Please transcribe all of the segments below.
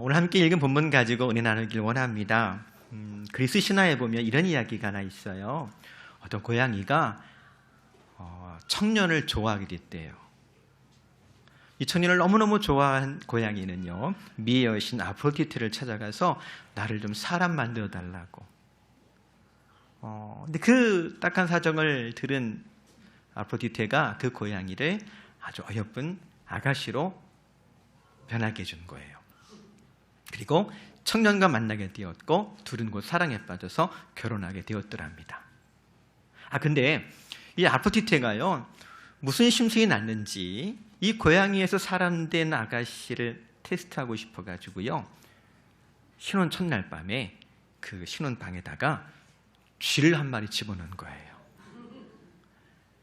오늘 함께 읽은 본문 가지고 은혜 나누길 원합니다. 그리스 신화에 보면 이런 이야기가 하나 있어요. 어떤 고양이가 청년을 좋아하게 됐대요. 이 청년을 너무너무 좋아한 고양이는요, 미의 여신 아프로디테를 찾아가서 나를 좀 사람 만들어 달라고. 근데 그 딱한 사정을 들은 아프로디테가 그 고양이를 아주 어여쁜 아가씨로 변하게 해준 거예요. 그리고 청년과 만나게 되었고 둘은 곧 사랑에 빠져서 결혼하게 되었더랍니다. 근데 이 아프로디테가요, 무슨 심술이 났는지 이 고양이에서 사람 된 아가씨를 테스트하고 싶어가지고요, 신혼 첫날 밤에 그 신혼방에다가 쥐를 한 마리 집어넣은 거예요.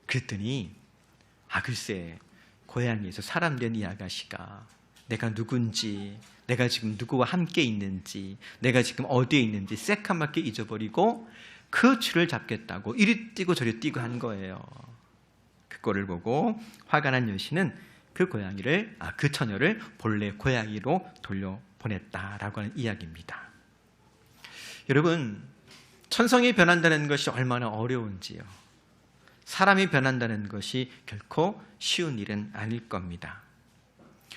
그랬더니 글쎄, 고양이에서 사람 된 이 아가씨가 내가 누군지, 내가 지금 누구와 함께 있는지, 내가 지금 어디에 있는지 새까맣게 잊어버리고 그 쥐를 잡겠다고 이리 뛰고 저리 뛰고 한 거예요. 그거를 보고 화가 난 여신은 그 고양이를, 그 처녀를 본래 고양이로 돌려보냈다라고 하는 이야기입니다. 여러분, 천성이 변한다는 것이 얼마나 어려운지요. 사람이 변한다는 것이 결코 쉬운 일은 아닐 겁니다.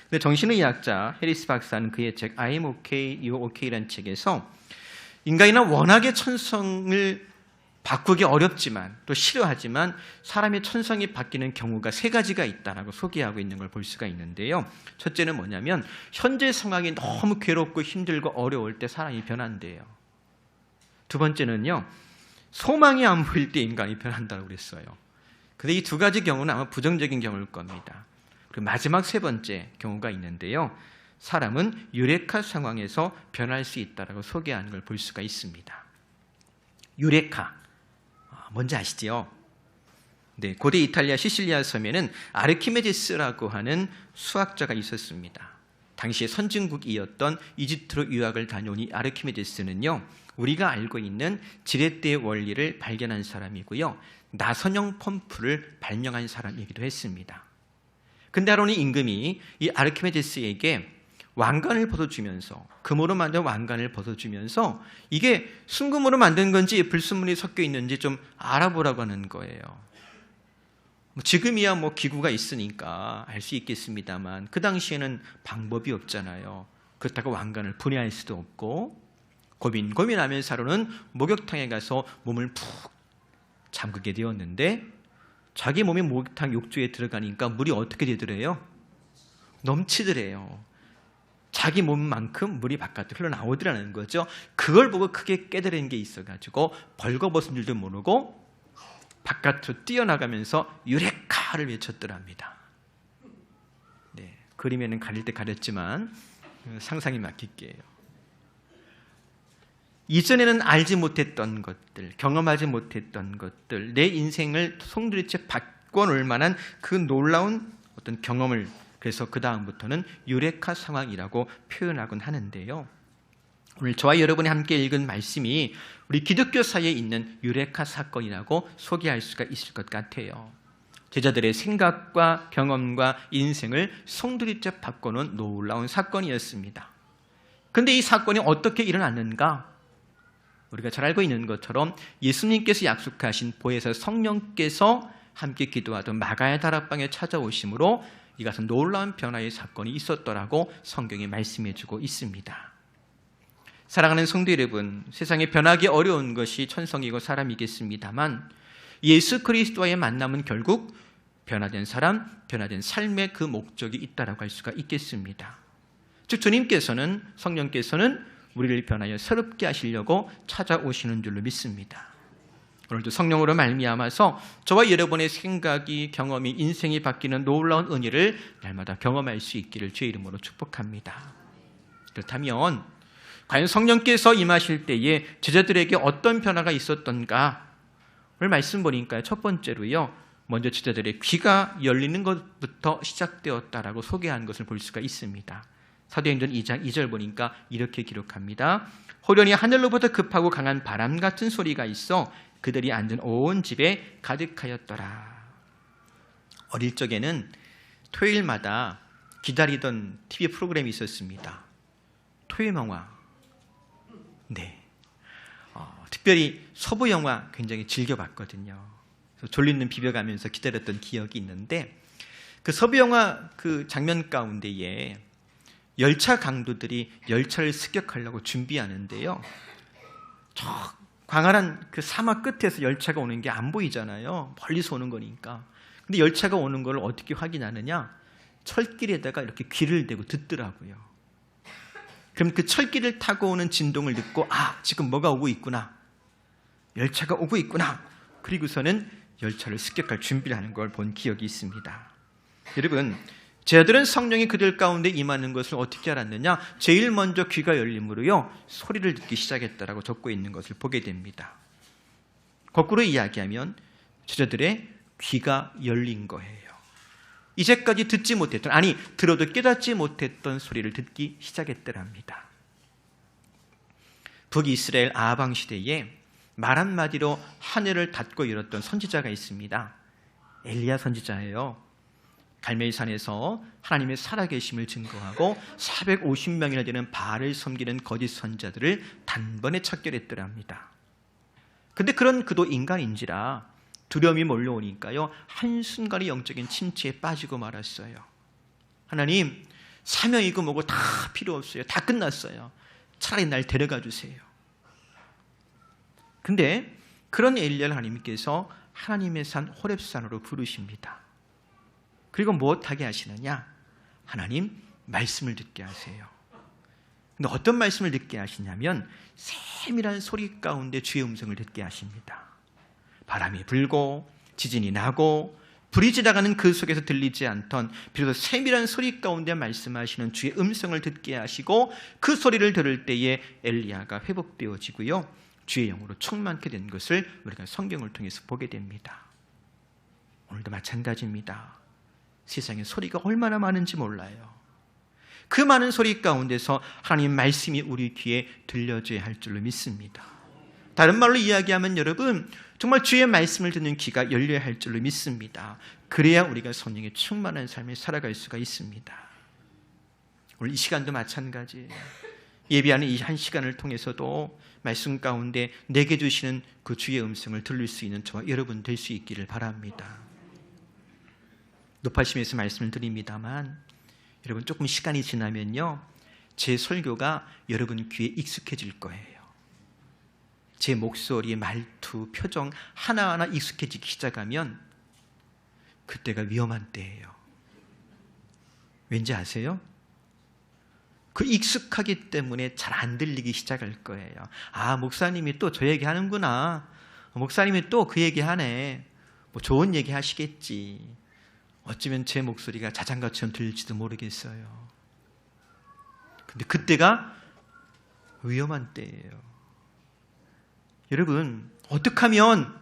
근데 정신의학자 해리스 박사는 그의 책 I'm OK, You're OK라는 책에서 인간이나 워낙에 천성을 바꾸기 어렵지만 또 싫어하지만 사람의 천성이 바뀌는 경우가 세 가지가 있다라고 소개하고 있는 걸 볼 수가 있는데요. 첫째는 뭐냐면 현재 상황이 너무 괴롭고 힘들고 어려울 때 사람이 변한대요. 두 번째는요, 소망이 안 보일 때 인간이 변한다고 그랬어요. 근데 이 두 가지 경우는 아마 부정적인 경우일 겁니다. 그리고 마지막 세 번째 경우가 있는데요, 사람은 유레카 상황에서 변할 수 있다라고 소개하는 걸 볼 수가 있습니다. 유레카, 뭔지 아시죠? 네, 고대 이탈리아 시실리아 섬에는 아르키메데스라고 하는 수학자가 있었습니다. 당시에 선진국이었던 이집트로 유학을 다녀온 이 아르키메데스는요, 우리가 알고 있는 지렛대의 원리를 발견한 사람이고요, 나선형 펌프를 발명한 사람이기도 했습니다. 근데 하루는 임금이 이 아르키메데스에게 왕관을 벗어주면서, 금으로 만든 왕관을 벗어주면서 이게 순금으로 만든 건지 불순물이 섞여 있는지 좀 알아보라고 하는 거예요. 지금이야 기구가 있으니까 알 수 있겠습니다만 그 당시에는 방법이 없잖아요. 그렇다고 왕관을 분해할 수도 없고, 고민하면서 하루는 목욕탕에 가서 몸을 푹 잠그게 되었는데, 자기 몸이 목욕탕 욕조에 들어가니까 물이 어떻게 되더래요? 넘치더래요. 자기 몸만큼 물이 바깥으로 흘러나오더라는 거죠. 그걸 보고 크게 깨달은 게 있어가지고 벌거벗은 줄도 모르고 바깥으로 뛰어나가면서 유레카를 외쳤더랍니다. 네, 그림에는 가릴 때 가렸지만 상상이 맡길게요. 이전에는 알지 못했던 것들, 경험하지 못했던 것들, 내 인생을 송두리째 바꿔놓을 만한 그 놀라운 어떤 경험을, 그래서 그 다음부터는 유레카 상황이라고 표현하곤 하는데요. 오늘 저와 여러분이 함께 읽은 말씀이 우리 기독교사에 있는 유레카 사건이라고 소개할 수가 있을 것 같아요. 제자들의 생각과 경험과 인생을 송두리째 바꿔놓은 놀라운 사건이었습니다. 그런데 이 사건이 어떻게 일어났는가? 우리가 잘 알고 있는 것처럼 예수님께서 약속하신 보혜사 성령께서 함께 기도하던 마가의 다락방에 찾아오심으로 이것은 놀라운 변화의 사건이 있었더라고 성경이 말씀해주고 있습니다. 사랑하는 성도 여러분, 세상에 변하기 어려운 것이 천성이고 사람이겠습니다만 예수 그리스도와의 만남은 결국 변화된 사람, 변화된 삶의 그 목적이 있다라고 할 수가 있겠습니다. 즉 주님께서는, 성령께서는 우리를 변하여 새롭게 하시려고 찾아오시는 줄로 믿습니다. 오늘도 성령으로 말미암아서 저와 여러분의 생각이, 경험이, 인생이 바뀌는 놀라운 은혜를 날마다 경험할 수 있기를 주의 이름으로 축복합니다. 그렇다면 과연 성령께서 임하실 때에 제자들에게 어떤 변화가 있었던가? 오늘 말씀 보니까 첫 번째로요, 먼저 제자들의 귀가 열리는 것부터 시작되었다라고 소개한 것을 볼 수가 있습니다. 사도행전 2장 2절 보니까 이렇게 기록합니다. 호련히 하늘로부터 급하고 강한 바람 같은 소리가 있어 그들이 앉은 온 집에 가득하였더라. 어릴 적에는 토요일마다 기다리던 TV 프로그램이 있었습니다. 서유 영화, 네, 특별히 서부 영화 굉장히 즐겨봤거든요. 그래서 졸리는 비벼가면서 기다렸던 기억이 있는데 그 서부 영화 그 장면 가운데에 열차 강도들이 열차를 습격하려고 준비하는데요. 저 광활한 그 사막 끝에서 열차가 오는 게 안 보이잖아요. 멀리서 오는 거니까. 근데 열차가 오는 걸 어떻게 확인하느냐? 철길에다가 이렇게 귀를 대고 듣더라고요. 그럼 그 철길을 타고 오는 진동을 듣고 지금 뭐가 오고 있구나. 열차가 오고 있구나. 그리고서는 열차를 습격할 준비를 하는 걸 본 기억이 있습니다. 여러분, 쟤들은 성령이 그들 가운데 임하는 것을 어떻게 알았느냐? 제일 먼저 귀가 열림으로요, 소리를 듣기 시작했다라고 적고 있는 것을 보게 됩니다. 거꾸로 이야기하면 저들의 귀가 열린 거예요. 이제까지 듣지 못했던, 들어도 깨닫지 못했던 소리를 듣기 시작했더랍니다. 북이스라엘 아방 시대에 말 한마디로 하늘을 닫고 열었던 선지자가 있습니다. 엘리야 선지자예요. 갈멜산에서 하나님의 살아계심을 증거하고 450명이나 되는 바알을 섬기는 거짓 선지자들을 단번에 척결했더랍니다. 근데 그런 그도 인간인지라 두려움이 몰려오니까요, 한순간에 영적인 침체에 빠지고 말았어요. 하나님, 사명이고 뭐고 다 필요 없어요. 다 끝났어요. 차라리 날 데려가 주세요. 근데 그런 엘리야를 하나님께서 하나님의 산 호렙산으로 부르십니다. 그리고 무엇하게 하시느냐? 하나님, 말씀을 듣게 하세요. 근데 어떤 말씀을 듣게 하시냐면 세밀한 소리 가운데 주의 음성을 듣게 하십니다. 바람이 불고 지진이 나고 불이 지나가는 그 속에서 들리지 않던 비로소 세밀한 소리 가운데 말씀하시는 주의 음성을 듣게 하시고 그 소리를 들을 때에 엘리야가 회복되어지고요, 주의 영으로 충만케 된 것을 우리가 성경을 통해서 보게 됩니다. 오늘도 마찬가지입니다. 세상에 소리가 얼마나 많은지 몰라요. 그 많은 소리 가운데서 하나님 말씀이 우리 귀에 들려줘야 할 줄로 믿습니다. 다른 말로 이야기하면 여러분, 정말 주의 말씀을 듣는 귀가 열려야 할 줄로 믿습니다. 그래야 우리가 성령의 충만한 삶을 살아갈 수가 있습니다. 오늘 이 시간도 마찬가지예요. 예배하는 이 한 시간을 통해서도 말씀 가운데 내게 주시는 그 주의 음성을 들을 수 있는 저와 여러분 될 수 있기를 바랍니다. 높아심에서 말씀을 드립니다만 여러분, 조금 시간이 지나면요, 제 설교가 여러분 귀에 익숙해질 거예요. 제 목소리, 말투, 표정 하나하나 익숙해지기 시작하면 그때가 위험한 때예요. 왠지 아세요? 그 익숙하기 때문에 잘 안 들리기 시작할 거예요. 목사님이 또 저 얘기 하는구나. 목사님이 또 그 얘기 하네. 뭐 좋은 얘기 하시겠지. 어쩌면 제 목소리가 자장가처럼 들릴지도 모르겠어요. 근데 그때가 위험한 때예요. 여러분, 어떻게 하면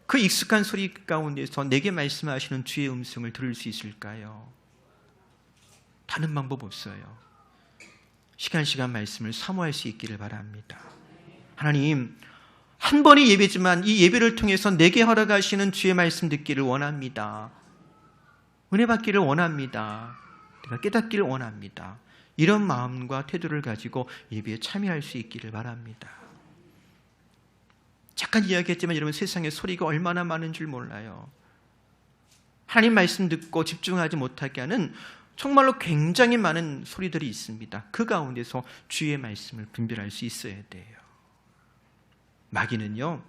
그 익숙한 소리 가운데서 내게 말씀하시는 주의 음성을 들을 수 있을까요? 다른 방법 없어요. 시간 말씀을 사모할 수 있기를 바랍니다. 하나님, 한 번의 예배지만 이 예배를 통해서 내게 허락하시는 주의 말씀 듣기를 원합니다. 은혜 받기를 원합니다. 내가 깨닫기를 원합니다. 이런 마음과 태도를 가지고 예배에 참여할 수 있기를 바랍니다. 잠깐 이야기했지만 여러분, 세상에 소리가 얼마나 많은 줄 몰라요. 하나님 말씀 듣고 집중하지 못하게 하는 정말로 굉장히 많은 소리들이 있습니다. 그 가운데서 주의 말씀을 분별할 수 있어야 돼요. 마귀는요,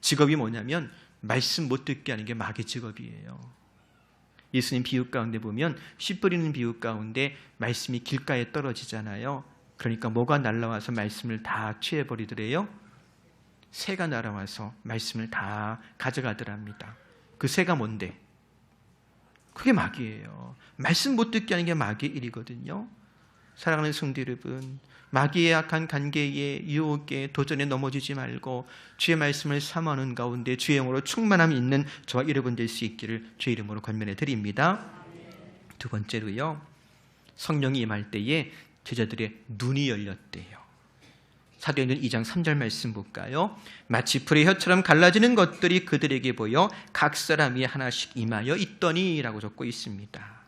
직업이 뭐냐면 말씀 못 듣게 하는 게 마귀 직업이에요. 예수님 비유 가운데 보면 씨 뿌리는 비유 가운데 말씀이 길가에 떨어지잖아요. 그러니까 뭐가 날라와서 말씀을 다 취해버리더래요? 새가 날아와서 말씀을 다 가져가더랍니다. 그 새가 뭔데? 그게 마귀예요. 말씀 못 듣게 하는 게 마귀의 일이거든요. 사랑하는 성도 여러분, 마귀의 악한 관계에 유혹에 도전에 넘어지지 말고 주의 말씀을 사모하는 가운데 주의 영으로 충만함이 있는 저와 여러분 될 수 있기를 주의 이름으로 권면해 드립니다. 두 번째로요, 성령이 임할 때에 제자들의 눈이 열렸대요. 사도행전 2장 3절 말씀 볼까요? 마치 불의 혀처럼 갈라지는 것들이 그들에게 보여 각 사람이 하나씩 임하여 있더니 라고 적고 있습니다.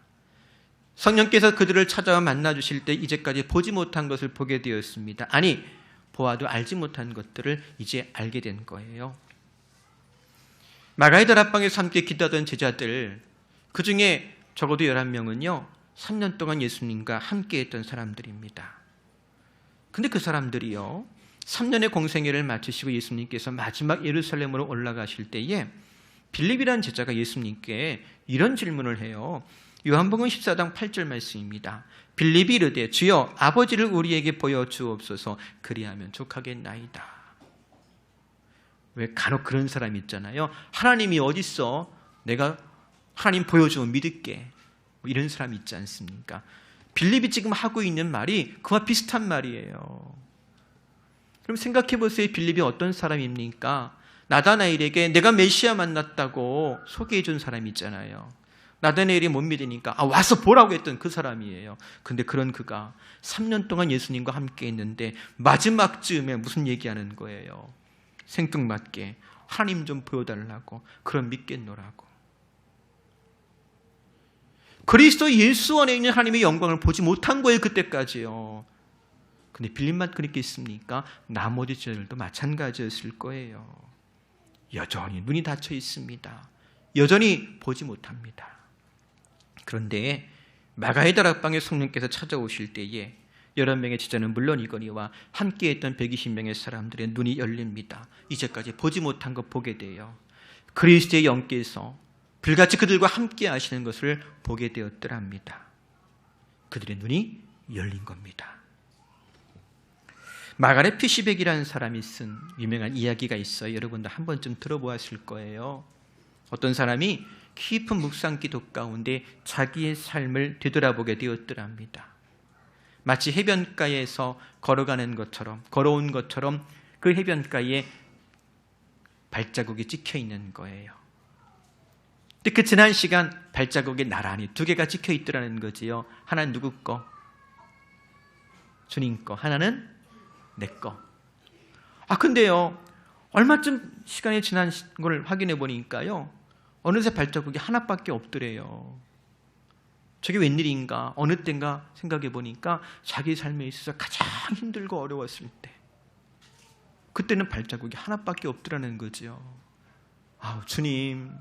성령께서 그들을 찾아와 만나주실 때 이제까지 보지 못한 것을 보게 되었습니다. 아니, 보아도 알지 못한 것들을 이제 알게 된 거예요. 마가의 다락방에서 함께 기도하던 제자들, 그 중에 적어도 11명은요 3년 동안 예수님과 함께 했던 사람들입니다. 근데 그 사람들이요 3년의 공생애를 마치시고 예수님께서 마지막 예루살렘으로 올라가실 때에 빌립이라는 제자가 예수님께 이런 질문을 해요. 요한복음 14장 8절 말씀입니다. 빌립이 이르되 주여 아버지를 우리에게 보여주옵소서 그리하면 족하겠나이다. 왜 간혹 그런 사람이 있잖아요. 하나님이 어딨어? 내가 하나님 보여주면 믿을게. 뭐 이런 사람이 있지 않습니까? 빌립이 지금 하고 있는 말이 그와 비슷한 말이에요. 그럼 생각해 보세요. 빌립이 어떤 사람입니까? 나다나엘에게 내가 메시아 만났다고 소개해 준 사람이 있잖아요. 나다나엘이 못 믿으니까 와서 보라고 했던 그 사람이에요. 근데 그런 그가 3년 동안 예수님과 함께 했는데 마지막 즈음에 무슨 얘기하는 거예요? 생뚱맞게 하나님 좀 보여달라고, 그럼 믿겠노라고. 그리스도 예수 안에 있는 하나님의 영광을 보지 못한 거예요, 그때까지요. 근데 빌립만 그랬겠습니까? 나머지 제자들도 마찬가지였을 거예요. 여전히 눈이 닫혀 있습니다. 여전히 보지 못합니다. 그런데 마가의 다락방에 성령께서 찾아오실 때에 11명의 제자는 물론이거니와 함께했던 120명의 사람들의 눈이 열립니다. 이제까지 보지 못한 것 보게 돼요. 그리스도의 영께서 불같이 그들과 함께 하시는 것을 보게 되었더랍니다. 그들의 눈이 열린 겁니다. 마가렛 피시백이라는 사람이 쓴 유명한 이야기가 있어요. 여러분도 한 번쯤 들어보았을 거예요. 어떤 사람이 깊은 묵상 기도 가운데 자기의 삶을 되돌아보게 되었더랍니다. 마치 해변가에서 걸어온 것처럼 그 해변가에 발자국이 찍혀 있는 거예요. 근데 그 지난 시간 발자국이 나란히 2개가 찍혀 있더라는 거지요. 하나는 누구 거? 주님 거. 하나는 내 거. 근데요 얼마쯤 시간이 지난 걸 확인해 보니까요 어느새 발자국이 하나밖에 없더래요. 저게 웬일인가, 어느 때인가 생각해 보니까 자기 삶에 있어서 가장 힘들고 어려웠을 때, 그때는 발자국이 하나밖에 없더라는 거지요. 주님,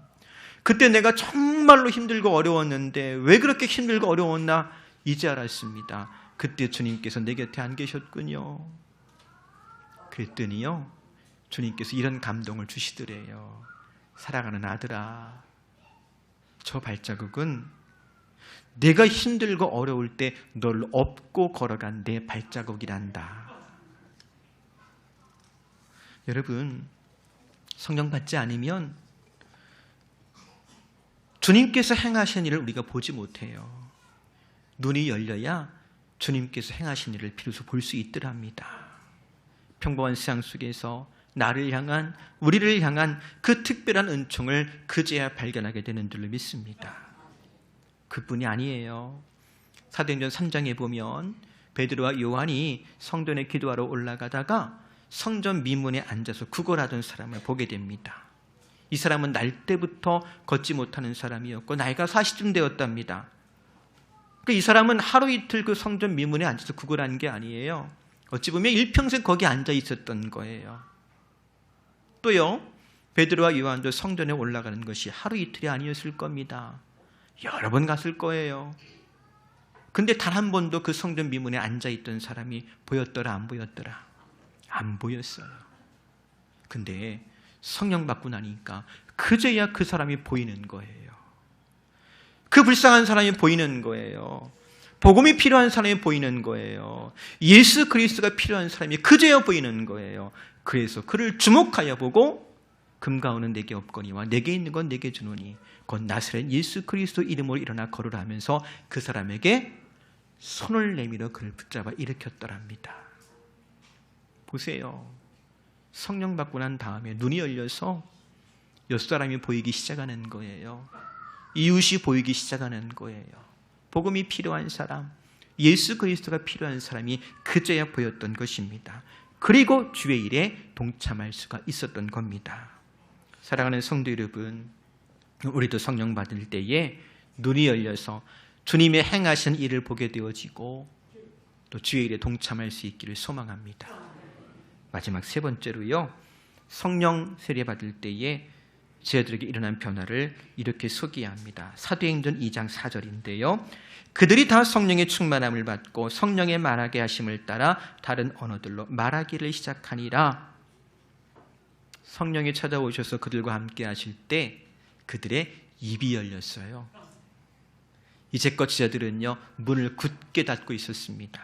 그때 내가 정말로 힘들고 어려웠는데 왜 그렇게 힘들고 어려웠나 이제 알았습니다. 그때 주님께서 내 곁에 안 계셨군요. 그랬더니요 주님께서 이런 감동을 주시더래요. 사랑하는 아들아, 저 발자국은 내가 힘들고 어려울 때 널 업고 걸어간 내 발자국이란다. 여러분, 성령 받지 않으면 주님께서 행하신 일을 우리가 보지 못해요. 눈이 열려야 주님께서 행하신 일을 비로소 볼 수 있더랍니다. 평범한 세상 속에서 나를 향한, 우리를 향한 그 특별한 은총을 그제야 발견하게 되는 줄로 믿습니다. 그뿐이 아니에요. 사도행전 3장에 보면 베드로와 요한이 성전에 기도하러 올라가다가 성전 미문에 앉아서 구걸하던 사람을 보게 됩니다. 이 사람은 날 때부터 걷지 못하는 사람이었고 나이가 40쯤 되었답니다. 이 사람은 하루 이틀 그 성전 미문에 앉아서 구걸한 게 아니에요. 어찌 보면 일평생 거기 앉아 있었던 거예요. 또요, 베드로와 요한도 성전에 올라가는 것이 하루 이틀이 아니었을 겁니다. 여러 번 갔을 거예요. 근데 단 한 번도 그 성전 미문에 앉아있던 사람이 보였더라, 안 보였더라? 안 보였어요. 근데 성령 받고 나니까 그제야 그 사람이 보이는 거예요. 그 불쌍한 사람이 보이는 거예요. 복음이 필요한 사람이 보이는 거예요. 예수 그리스도가 필요한 사람이 그제야 보이는 거예요. 그래서 그를 주목하여 보고 금가오는 내게 없거니와 내게 있는 건 내게 주노니 곧 나사렛 예수 그리스도 이름으로 일어나 걸으라 하면서 그 사람에게 손을 내밀어 그를 붙잡아 일으켰더랍니다. 보세요. 성령 받고 난 다음에 눈이 열려서 옆 사람이 보이기 시작하는 거예요. 이웃이 보이기 시작하는 거예요. 복음이 필요한 사람, 예수 그리스도가 필요한 사람이 그제야 보였던 것입니다. 그리고 주의 일에 동참할 수가 있었던 겁니다. 사랑하는 성도 여러분, 우리도 성령 받을 때에 눈이 열려서 주님의 행하신 일을 보게 되어지고 또 주의 일에 동참할 수 있기를 소망합니다. 마지막 세 번째로요, 성령 세례 받을 때에 저희들에게 일어난 변화를 이렇게 소개합니다. 사도행전 2장 4절인데요. 그들이 다 성령의 충만함을 받고 성령의 말하게 하심을 따라 다른 언어들로 말하기를 시작하니라. 성령이 찾아오셔서 그들과 함께 하실 때 그들의 입이 열렸어요. 이제껏 제자들은요, 문을 굳게 닫고 있었습니다.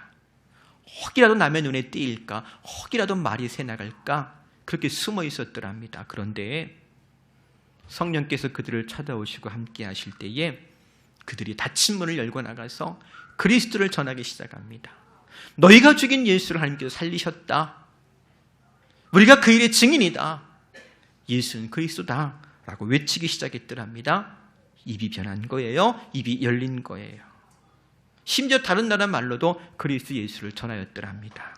혹이라도 남의 눈에 띄일까, 혹이라도 말이 새나갈까, 그렇게 숨어 있었더랍니다. 그런데 성령께서 그들을 찾아오시고 함께 하실 때에 그들이 닫힌 문을 열고 나가서 그리스도를 전하기 시작합니다. 너희가 죽인 예수를 하나님께서 살리셨다. 우리가 그 일의 증인이다. 예수는 그리스도다 라고 외치기 시작했더랍니다. 입이 변한 거예요. 입이 열린 거예요. 심지어 다른 나라 말로도 그리스도 예수를 전하였더랍니다.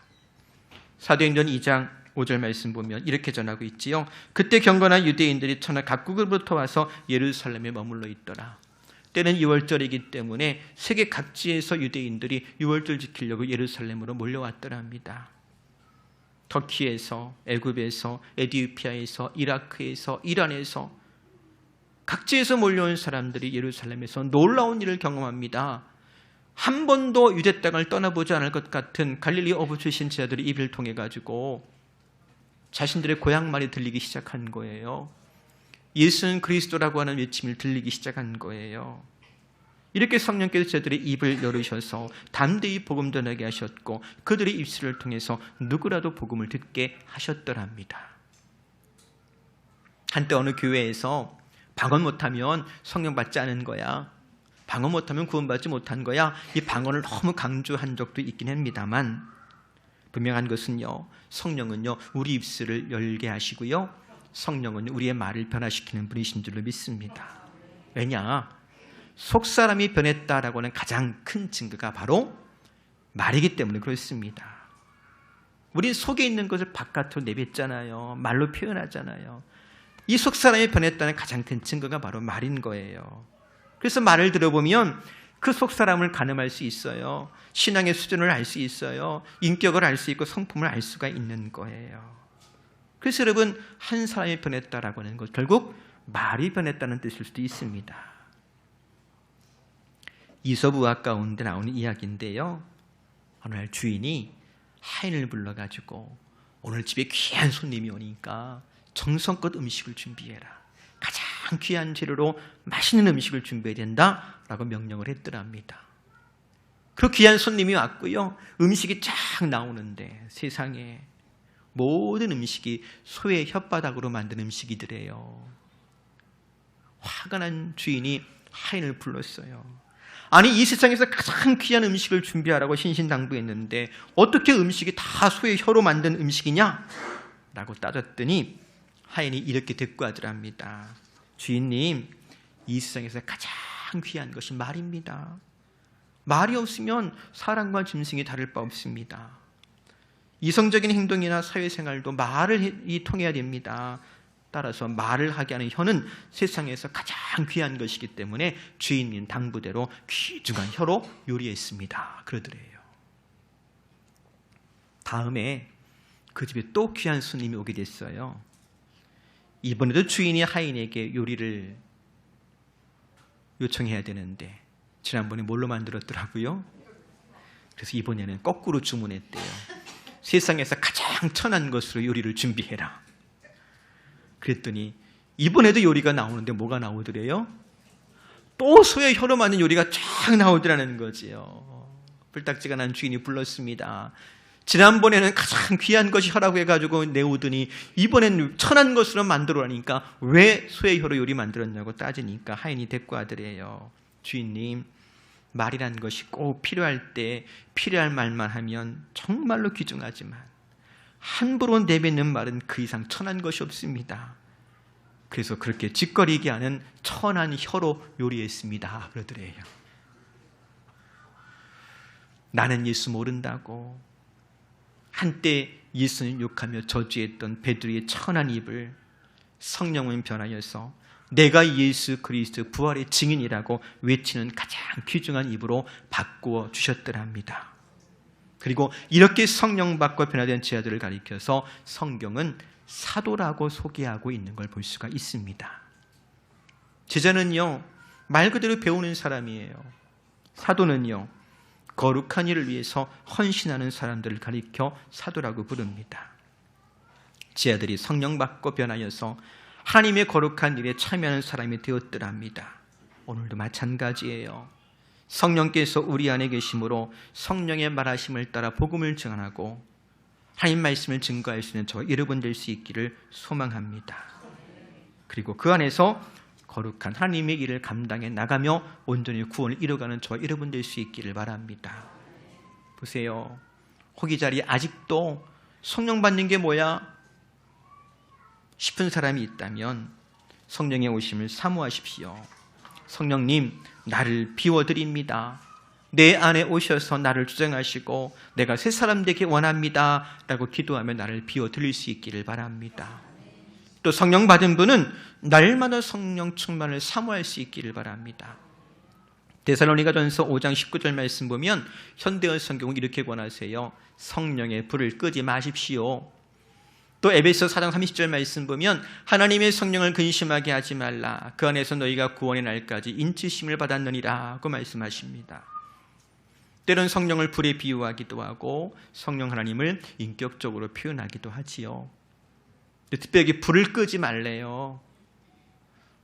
사도행전 2장 5절 말씀 보면 이렇게 전하고 있지요. 그때 경건한 유대인들이 천하 각국으로부터 와서 예루살렘에 머물러 있더라. 때는 유월절이기 때문에 세계 각지에서 유대인들이 유월절 지키려고 예루살렘으로 몰려왔더랍니다. 터키에서, 애굽에서, 에티오피아에서, 이라크에서, 이란에서 각지에서 몰려온 사람들이 예루살렘에서 놀라운 일을 경험합니다. 한 번도 유대 땅을 떠나보지 않을 것 같은 갈릴리 어부 출신 제자들이 입을 통해 가지고 자신들의 고향말이 들리기 시작한 거예요. 예수는 그리스도라고 하는 외침을 들리기 시작한 거예요. 이렇게 성령께서 제자들의 입을 열으셔서 담대히 복음 전하게 하셨고 그들의 입술을 통해서 누구라도 복음을 듣게 하셨더랍니다. 한때 어느 교회에서 방언 못하면 성령 받지 않은 거야, 방언 못하면 구원받지 못한 거야, 이 방언을 너무 강조한 적도 있긴 합니다만 분명한 것은요, 성령은요 우리 입술을 열게 하시고요, 성령은 우리의 말을 변화시키는 분이신 줄로 믿습니다. 왜냐? 속사람이 변했다라고 하는 가장 큰 증거가 바로 말이기 때문에 그렇습니다. 우리 속에 있는 것을 바깥으로 내뱉잖아요. 말로 표현하잖아요. 이 속사람이 변했다는 가장 큰 증거가 바로 말인 거예요. 그래서 말을 들어보면 그 속사람을 가늠할 수 있어요. 신앙의 수준을 알 수 있어요. 인격을 알 수 있고 성품을 알 수가 있는 거예요. 그래서 여러분, 한 사람이 변했다라고 하는 것, 결국 말이 변했다는 뜻일 수도 있습니다. 이솝우화 가운데 나오는 이야기인데요. 어느 날 주인이 하인을 불러가지고 오늘 집에 귀한 손님이 오니까 정성껏 음식을 준비해라. 가장 귀한 재료로 맛있는 음식을 준비해야 된다라고 명령을 했더랍니다. 그 귀한 손님이 왔고요. 음식이 쫙 나오는데 세상에 모든 음식이 소의 혓바닥으로 만든 음식이더래요. 화가 난 주인이 하인을 불렀어요. 아니, 이 세상에서 가장 귀한 음식을 준비하라고 신신당부했는데 어떻게 음식이 다 소의 혀로 만든 음식이냐? 라고 따졌더니 하인이 이렇게 대꾸하더랍니다. 주인님, 이 세상에서 가장 귀한 것이 말입니다. 말이 없으면 사람과 짐승이 다를 바 없습니다. 이성적인 행동이나 사회생활도 말을 통해야 됩니다. 따라서 말을 하게 하는 혀는 세상에서 가장 귀한 것이기 때문에 주인님 당부대로 귀중한 혀로 요리했습니다. 그러더래요. 다음에 그 집에 또 귀한 손님이 오게 됐어요. 이번에도 주인이 하인에게 요리를 요청해야 되는데 지난번에 뭘로 만들었더라고요? 그래서 이번에는 거꾸로 주문했대요. 세상에서 가장 천한 것으로 요리를 준비해라. 그랬더니 이번에도 요리가 나오는데 뭐가 나오더래요? 또 소의 혀로 만든 요리가 쫙 나오더라는 거지요. 불딱지가 난 주인이 불렀습니다. 지난번에는 가장 귀한 것이 혀라고 해가지고 내오더니 이번엔 천한 것으로 만들어라니까 왜 소의 혀로 요리 만들었냐고 따지니까 하인이 대꾸하더래요. 주인님, 말이란 것이 꼭 필요할 때 필요할 말만 하면 정말로 귀중하지만 함부로 내뱉는 말은 그 이상 천한 것이 없습니다. 그래서 그렇게 짓거리게 하는 천한 혀로 요리했습니다. 그러더래요. 나는 예수 모른다고 한때 예수님 욕하며 저주했던 베드로의 천한 입을 성령은 변하여서 내가 예수 그리스도 부활의 증인이라고 외치는 가장 귀중한 입으로 바꾸어 주셨더랍니다. 그리고 이렇게 성령 받고 변화된 제자들을 가리켜서 성경은 사도라고 소개하고 있는 걸 볼 수가 있습니다. 제자는요, 말 그대로 배우는 사람이에요. 사도는요, 거룩한 일을 위해서 헌신하는 사람들을 가리켜 사도라고 부릅니다. 제자들이 성령 받고 변하여서 하나님의 거룩한 일에 참여하는 사람이 되었더랍니다. 오늘도 마찬가지예요. 성령께서 우리 안에 계심으로 성령의 말하심을 따라 복음을 증언하고 하나님 말씀을 증거할 수 있는 저와 여러분 될 수 있기를 소망합니다. 그리고 그 안에서 거룩한 하나님의 일을 감당해 나가며 온전히 구원을 이뤄가는 저와 여러분 될 수 있기를 바랍니다. 보세요. 호기자리에 아직도 성령 받는 게 뭐야? 싶은 사람이 있다면 성령의 오심을 사모하십시오. 성령님, 나를 비워드립니다. 내 안에 오셔서 나를 주장하시고 내가 새 사람 되기 원합니다 라고 기도하며 나를 비워드릴 수 있기를 바랍니다. 또 성령 받은 분은 날마다 성령 충만을 사모할 수 있기를 바랍니다. 데살로니가전서 5장 19절 말씀 보면 현대어 성경은 이렇게 권하세요. 성령의 불을 끄지 마십시오. 또 에베소 4장 30절 말씀 보면 하나님의 성령을 근심하게 하지 말라. 그 안에서 너희가 구원의 날까지 인치심을 받았느니라 고 말씀하십니다. 때론 성령을 불에 비유하기도 하고 성령 하나님을 인격적으로 표현하기도 하지요. 특별히 불을 끄지 말래요.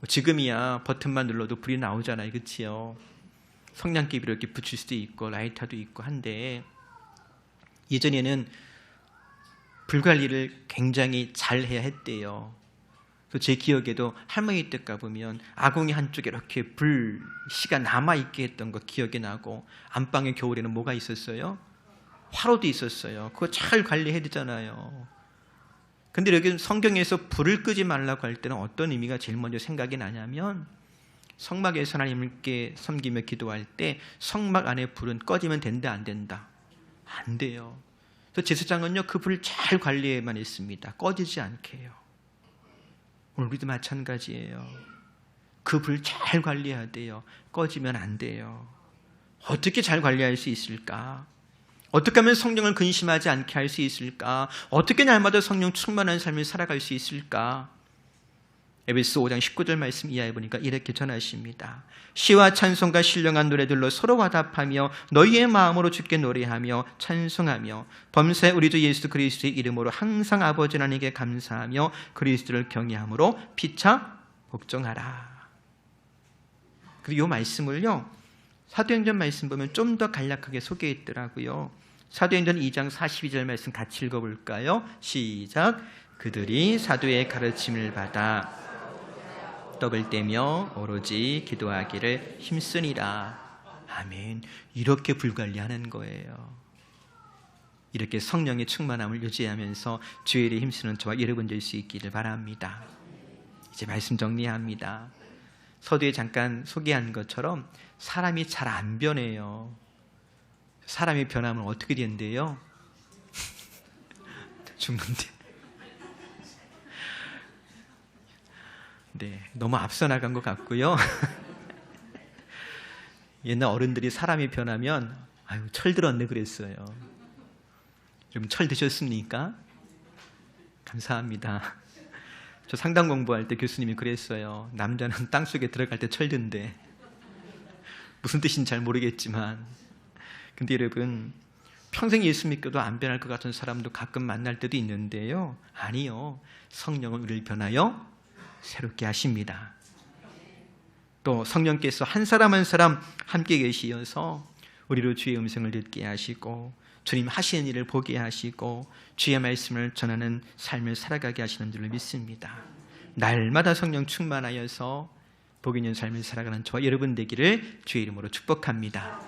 지금이야 버튼만 눌러도 불이 나오잖아요. 그렇지요? 성냥개비로 이렇게 붙일 수도 있고 라이터도 있고 한데 예전에는 불 관리를 굉장히 잘 해야 했대요. 그래서 제 기억에도 할머니 댁 가보면 아궁이 한쪽에 이렇게 불씨가 남아있게 했던 거 기억이 나고 안방에 겨울에는 뭐가 있었어요? 화로도 있었어요. 그거 잘 관리해야 되잖아요. 근데 여기 성경에서 불을 끄지 말라고 할 때는 어떤 의미가 제일 먼저 생각이 나냐면 성막에서 하나님께 섬기며 기도할 때 성막 안에 불은 꺼지면 된다 안 된다? 안 돼요. 그래서 제사장은요 그 불을 잘 관리해야만 했습니다. 꺼지지 않게 해요. 오늘 우리도 마찬가지예요. 그 불 잘 관리해야 돼요. 꺼지면 안 돼요. 어떻게 잘 관리할 수 있을까? 어떻게 하면 성령을 근심하지 않게 할 수 있을까? 어떻게 날마다 성령 충만한 삶을 살아갈 수 있을까? 에베소 5장 19절 말씀 이하에 보니까 이렇게 전하십니다. 시와 찬송과 신령한 노래들로 서로 화답하며 너희의 마음으로 주께 노래하며 찬송하며 범사에 우리 주 예수 그리스도의 이름으로 항상 아버지 하나님께 감사하며 그리스도를 경외함으로 피차 복종하라. 그리고 이 말씀을요 사도행전 말씀 보면 좀 더 간략하게 소개했더라고요. 사도행전 2장 42절 말씀 같이 읽어볼까요? 시작. 그들이 사도의 가르침을 받아 떡을 떼며 오로지 기도하기를 힘쓰니라. 아멘. 이렇게 불관리하는 거예요. 이렇게 성령의 충만함을 유지하면서 주의 일에 힘쓰는 저와 여러분 될 수 있기를 바랍니다. 이제 말씀 정리합니다. 서두에 잠깐 소개한 것처럼 사람이 잘 안 변해요. 사람이 변하면 어떻게 된대요? 죽는데. 네, 너무 앞서 나간 것 같고요. 옛날 어른들이 사람이 변하면 아유 철 들었네 그랬어요. 여러분 철 드셨습니까? 감사합니다. 저 상담 공부할 때 교수님이 그랬어요. 남자는 땅속에 들어갈 때 철 든대. 무슨 뜻인지 잘 모르겠지만 근데 여러분 평생 예수 믿고도 안 변할 것 같은 사람도 가끔 만날 때도 있는데요. 아니요. 성령은 우리를 변하여 새롭게 하십니다. 또 성령께서 한 사람 한 사람 함께 계시어서 우리로 주의 음성을 듣게 하시고 주님 하시는 일을 보게 하시고 주의 말씀을 전하는 삶을 살아가게 하시는 줄을 믿습니다. 날마다 성령 충만하여서 복 있는 삶을 살아가는 저와 여러분 되기를 주의 이름으로 축복합니다.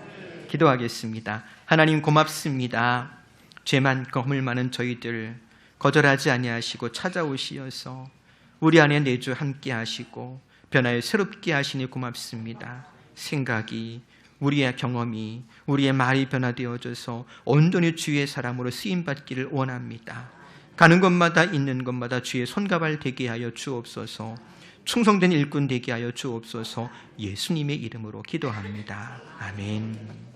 기도하겠습니다. 하나님 고맙습니다. 죄 많고 허물 많은 저희들 거절하지 아니하시고 찾아오시어서 우리 안에 내주 함께 하시고 변화에 새롭게 하시니 고맙습니다. 생각이 우리의 경험이 우리의 말이 변화되어져서 온전히 주의 사람으로 쓰임받기를 원합니다. 가는 곳마다 있는 곳마다 주의 손가발 되게 하여 주옵소서. 충성된 일꾼 되게 하여 주옵소서. 예수님의 이름으로 기도합니다. 아멘.